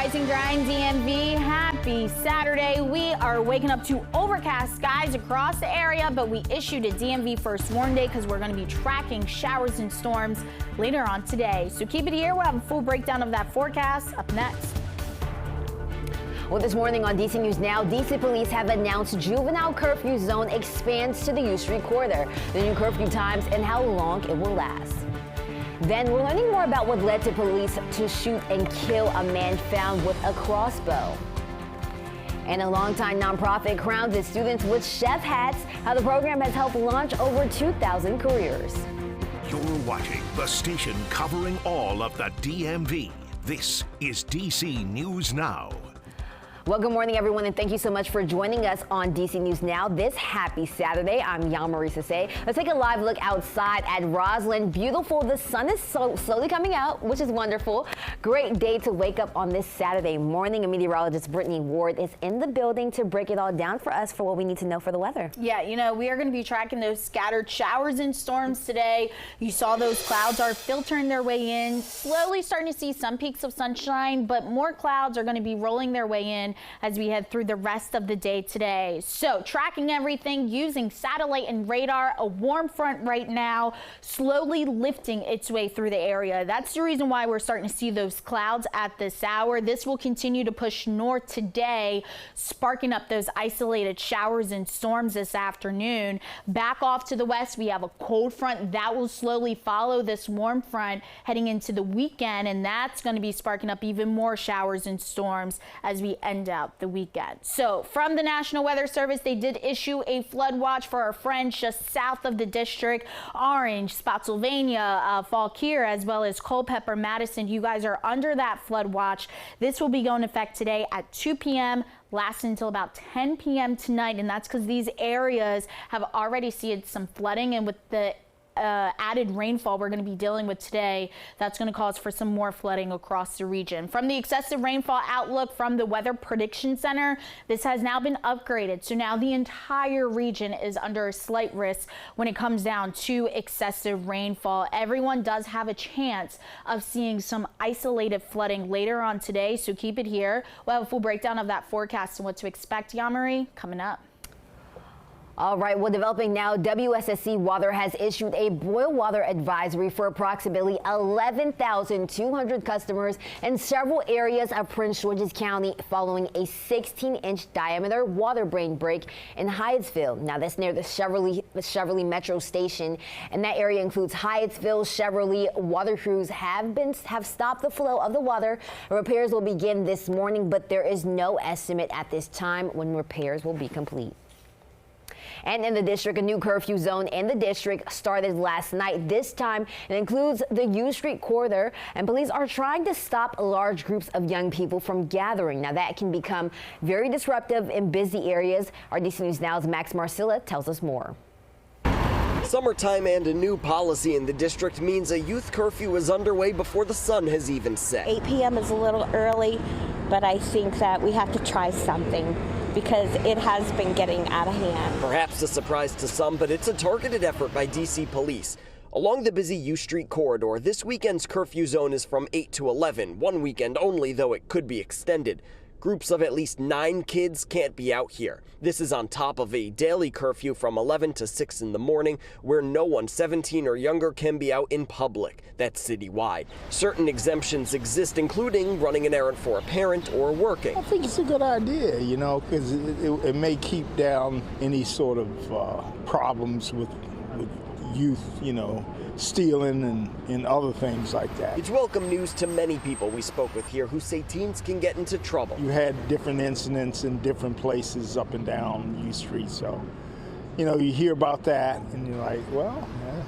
Rise and Grind DMV, happy Saturday. We are waking up to overcast skies across the area, but we issued a DMV first warn day because we're going to be tracking showers and storms later on today. So keep it here. We'll have a full breakdown of that forecast up next. Well, this morning on DC News Now, DC police have announced juvenile curfew zone expands to the U Street corridor, the new curfew times, and how long it will last. Then we're learning more about what led to police to shoot and kill a man found with a crossbow. And a longtime nonprofit crowns its students with chef hats, how the program has helped launch over 2,000 careers. You're watching the station covering all of the DMV. This is DC News Now. Well, good morning, everyone, and thank you so much for joining us on DC News Now this happy Saturday. I'm Yamari Sase. Let's take a live look outside at Roslyn. Beautiful. The sun is slowly coming out, which is wonderful. Great day to wake up on this Saturday morning. And meteorologist Brittany Ward is in the building to break it all down for us for what we need to know for the weather. Yeah, you know, we are going to be tracking those scattered showers and storms today. You saw those clouds are filtering their way in, slowly starting to see some peaks of sunshine, but more clouds are going to be rolling their way in as we head through the rest of the day today. So tracking everything using satellite and radar, a warm front right now slowly lifting its way through the area. That's the reason why we're starting to see those clouds at this hour. This will continue to push north today, sparking up those isolated showers and storms this afternoon. Back off to the west, we have a cold front that will slowly follow this warm front heading into the weekend, and that's going to be sparking up even more showers and storms as we end out the weekend. So from the National Weather Service, they did issue a flood watch for our friends just south of the district. Orange, Spotsylvania, Fauquier, as well as Culpeper, Madison. You guys are under that flood watch. This will be going into effect today at 2 p.m. last until about 10 p.m. tonight, and that's because these areas have already seen some flooding, and with the added rainfall we're going to be dealing with today, that's going to cause for some more flooding across the region. From the excessive rainfall outlook from the Weather Prediction Center, this has now been upgraded. So now the entire region is under a slight risk when it comes down to excessive rainfall. Everyone does have a chance of seeing some isolated flooding later on today, so keep it here. We'll have a full breakdown of that forecast and what to expect, Yamari, coming up. All right, well, developing now, WSSC Water has issued a boil water advisory for approximately 11,200 customers in several areas of Prince George's County following a 16-inch diameter water main break in Hyattsville. Now, that's near the Cheverly Metro Station, and that area includes Hyattsville. Cheverly water crews have stopped the flow of the water. Repairs will begin this morning, but there is no estimate at this time when repairs will be complete. And in the district, a new curfew zone in the district started last night. This time, it includes the U Street corridor, and police are trying to stop large groups of young people from gathering. Now, that can become very disruptive in busy areas. Our DC News Now's Max Marcilla tells us more. Summertime and a new policy in the district means a youth curfew is underway before the sun has even set. 8 p.m. is a little early, but I think that we have to try something because it has been getting out of hand. Perhaps a surprise to some, but it's a targeted effort by DC police. Along the busy U Street corridor, this weekend's curfew zone is from 8 to 11, one weekend only, though it could be extended. Groups of at least 9 kids can't be out here. This is on top of a daily curfew from 11 to 6 in the morning, where no one 17 or younger can be out in public. That's citywide. Certain exemptions exist, including running an errand for a parent or working. I think it's a good idea, you know, because it may keep down any sort of problems with youth, you know, stealing and other things like that. It's welcome news to many people we spoke with here who say teens can get into trouble. You had different incidents in different places up and down U Street, so, you know, you hear about that and you're like, well, yeah,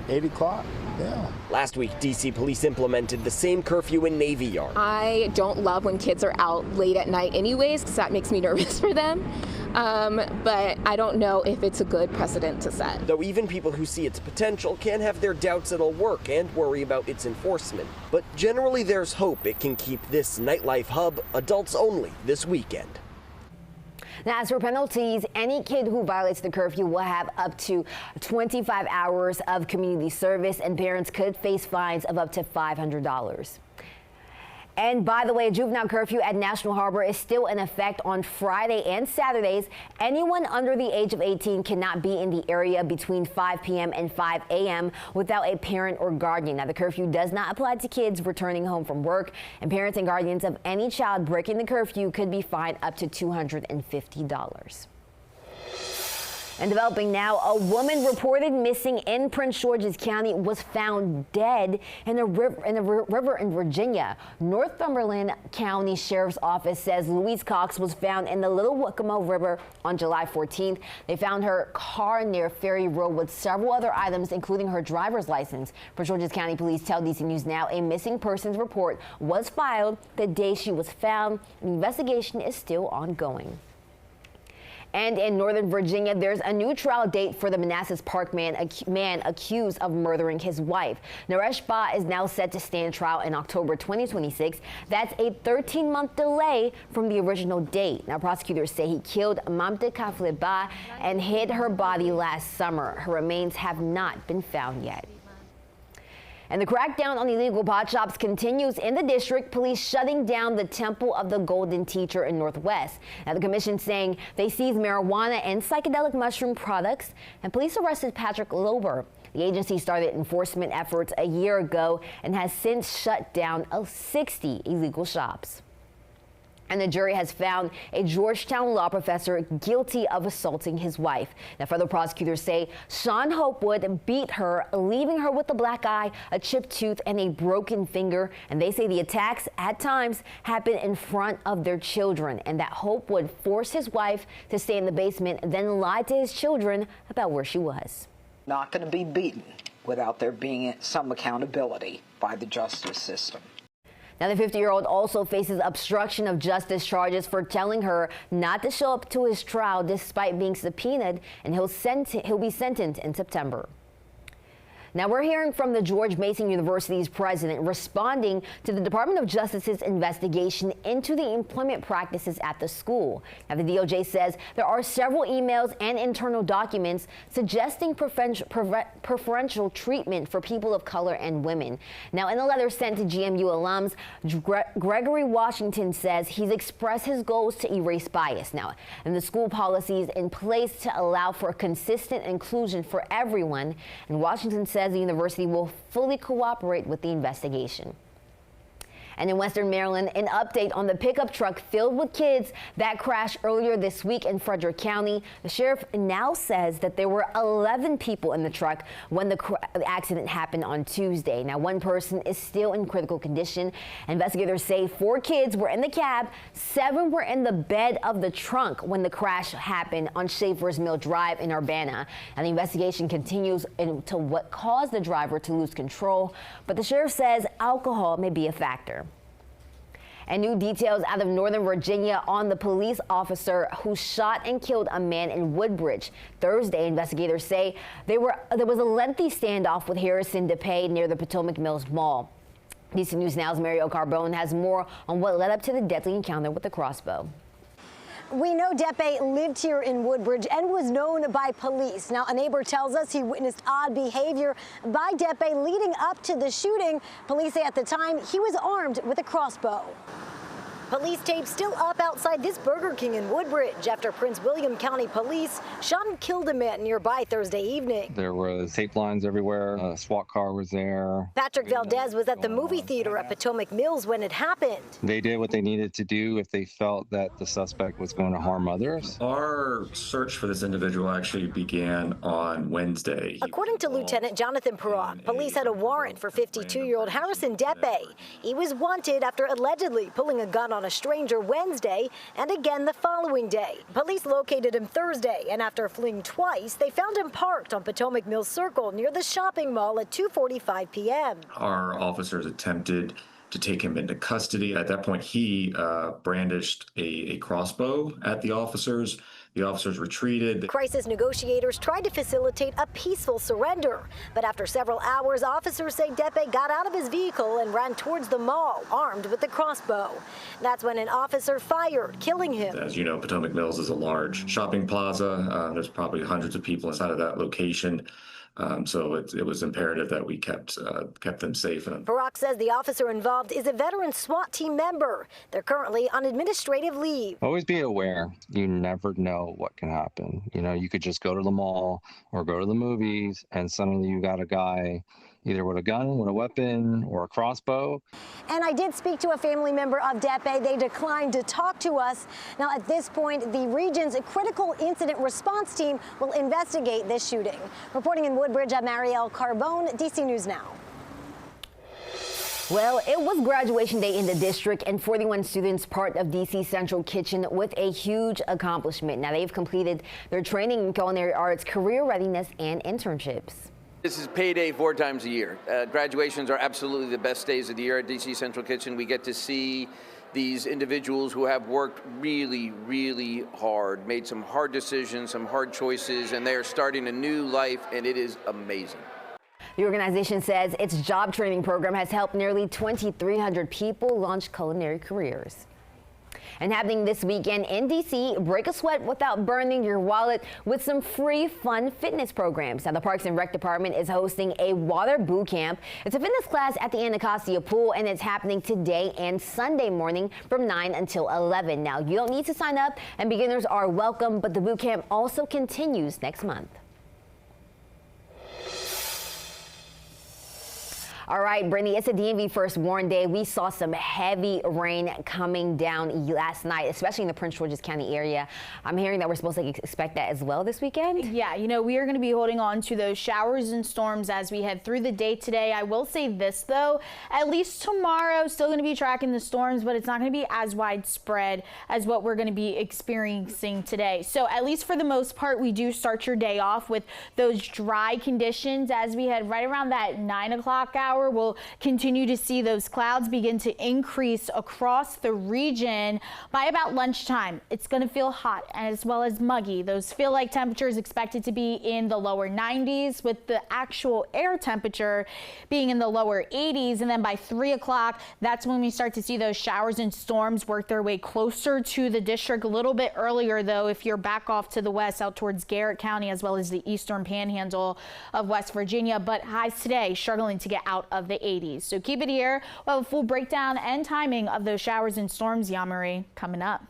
8 o'clock, yeah. Last week, DC police implemented the same curfew in Navy Yard. I don't love when kids are out late at night anyways, because that makes me nervous for them. But I don't know if it's a good precedent to set. Though even people who see its potential can have their doubts it'll work and worry about its enforcement. But generally there's hope it can keep this nightlife hub adults only this weekend. Now, as for penalties, any kid who violates the curfew will have up to 25 hours of community service, and parents could face fines of up to $500. And by the way, a juvenile curfew at National Harbor is still in effect on Friday and Saturdays. Anyone under the age of 18 cannot be in the area between 5 p.m. and 5 a.m. without a parent or guardian. Now, the curfew does not apply to kids returning home from work, and parents and guardians of any child breaking the curfew could be fined up to $250. And developing now, a woman reported missing in Prince George's County was found dead in a river in Virginia. Northumberland County Sheriff's Office says Louise Cox was found in the Little Wicamo River on July 14th. They found her car near Ferry Road with several other items, including her driver's license. Prince George's County Police tell DC News Now a missing persons report was filed the day she was found. The investigation is still ongoing. And in Northern Virginia, there's a new trial date for the Manassas Park man accused of murdering his wife. Naresh Ba is now set to stand trial in October 2026. That's a 13-month delay from the original date. Now, prosecutors say he killed Mamta Kafle Ba and hid her body last summer. Her remains have not been found yet. And the crackdown on illegal pot shops continues in the district, police shutting down the Temple of the Golden Teacher in Northwest. Now, the commission saying they seized marijuana and psychedelic mushroom products, and police arrested Patrick Lober. The agency started enforcement efforts a year ago and has since shut down 60 illegal shops. And the jury has found a Georgetown law professor guilty of assaulting his wife. Now, federal prosecutors say Sean Hopewood beat her, leaving her with a black eye, a chipped tooth, and a broken finger. And they say the attacks at times happened in front of their children, and that Hopewood forced his wife to stay in the basement, then lied to his children about where she was. Not going to be beaten without there being some accountability by the justice system. Now, the 50-year-old also faces obstruction of justice charges for telling her not to show up to his trial despite being subpoenaed, and he'll be sentenced in September. Now, we're hearing from the George Mason University's president responding to the Department of Justice's investigation into the employment practices at the school. Now, the DOJ says there are several emails and internal documents suggesting preferential treatment for people of color and women. Now, in a letter sent to GMU alums, Gregory Washington says he's expressed his goals to erase bias now, and the school policies in place to allow for consistent inclusion for everyone. And Washington says the university will fully cooperate with the investigation. And in Western Maryland, an update on the pickup truck filled with kids that crashed earlier this week in Frederick County. The sheriff now says that there were 11 people in the truck when the accident happened on Tuesday. Now, one person is still in critical condition. Investigators say 4 kids were in the cab, 7 were in the bed of the trunk when the crash happened on Schaefer's Mill Drive in Urbana. And the investigation continues into what caused the driver to lose control. But the sheriff says alcohol may be a factor. And new details out of Northern Virginia on the police officer who shot and killed a man in Woodbridge. Thursday, investigators say there was a lengthy standoff with Harrison DePay near the Potomac Mills Mall. DC News Now's Mario Carbone has more on what led up to the deadly encounter with the crossbow. We know Depe lived here in Woodbridge and was known by police. Now, a neighbor tells us he witnessed odd behavior by Depe leading up to the shooting. Police say at the time he was armed with a crossbow. Police tape still up outside this Burger King in Woodbridge after Prince William County Police shot and killed a man nearby Thursday evening. There was tape lines everywhere. A SWAT car was there. Patrick Valdez was at the movie theater at Potomac Mills when it happened. They did what they needed to do if they felt that the suspect was going to harm others. Our search for this individual actually began on Wednesday. According to Lieutenant Jonathan Perot, police had a warrant for 52-year-old Harrison Depe. He was wanted after allegedly pulling a gun on a stranger Wednesday and again the following day. Police located him Thursday, and after fleeing twice, they found him parked on Potomac Mills Circle near the shopping mall at 2:45 p.m. Our officers attempted to take him into custody. At that point, he brandished a crossbow at the officers. The officers retreated. Crisis negotiators tried to facilitate a peaceful surrender, but after several hours, officers say Depe got out of his vehicle and ran towards the mall, armed with the crossbow. That's when an officer fired, killing him. As you know, Potomac Mills is a large shopping plaza. There's probably hundreds of people inside of that location. So it was imperative that we kept them safe. Barack says the officer involved is a veteran SWAT team member. They're currently on administrative leave. Always be aware. You never know what can happen. You know, you could just go to the mall or go to the movies and suddenly you got a guy either with a gun, with a weapon, or a crossbow. And I did speak to a family member of Depe. They declined to talk to us. Now, at this point, the region's critical incident response team will investigate this shooting. Reporting in Woodbridge, I'm Marielle Carbone, DC News Now. Well, it was graduation day in the district, and 41 students part of DC Central Kitchen with a huge accomplishment. Now, they've completed their training in culinary arts, career readiness, and internships. This is payday 4 times a year. Graduations are absolutely the best days of the year at DC Central Kitchen. We get to see these individuals who have worked really, really hard, made some hard decisions, some hard choices, and they are starting a new life, and it is amazing. The organization says its job training program has helped nearly 2,300 people launch culinary careers. And happening this weekend in D.C., break a sweat without burning your wallet with some free, fun fitness programs. Now, the Parks and Rec Department is hosting a water boot camp. It's a fitness class at the Anacostia Pool, and it's happening today and Sunday morning from 9 until 11. Now, you don't need to sign up, and beginners are welcome, but the boot camp also continues next month. All right, Brittany, it's a DMV first warn day. We saw some heavy rain coming down last night, especially in the Prince George's County area. I'm hearing that we're supposed to expect that as well this weekend. Yeah, you know, we are going to be holding on to those showers and storms as we head through the day today. I will say this, though, at least tomorrow, still going to be tracking the storms, but it's not going to be as widespread as what we're going to be experiencing today. So at least for the most part, we do start your day off with those dry conditions as we head right around that 9 o'clock hour. We'll continue to see those clouds begin to increase across the region. By about lunchtime, it's going to feel hot as well as muggy. Those feel like temperatures expected to be in the lower 90s, with the actual air temperature being in the lower 80s. And then by 3 o'clock, that's when we start to see those showers and storms work their way closer to the district. A little bit earlier, though, if you're back off to the west out towards Garrett County as well as the eastern panhandle of West Virginia. But highs today struggling to get out of the 80s. So keep it here. We'll have a full breakdown and timing of those showers and storms, Yamari, coming up.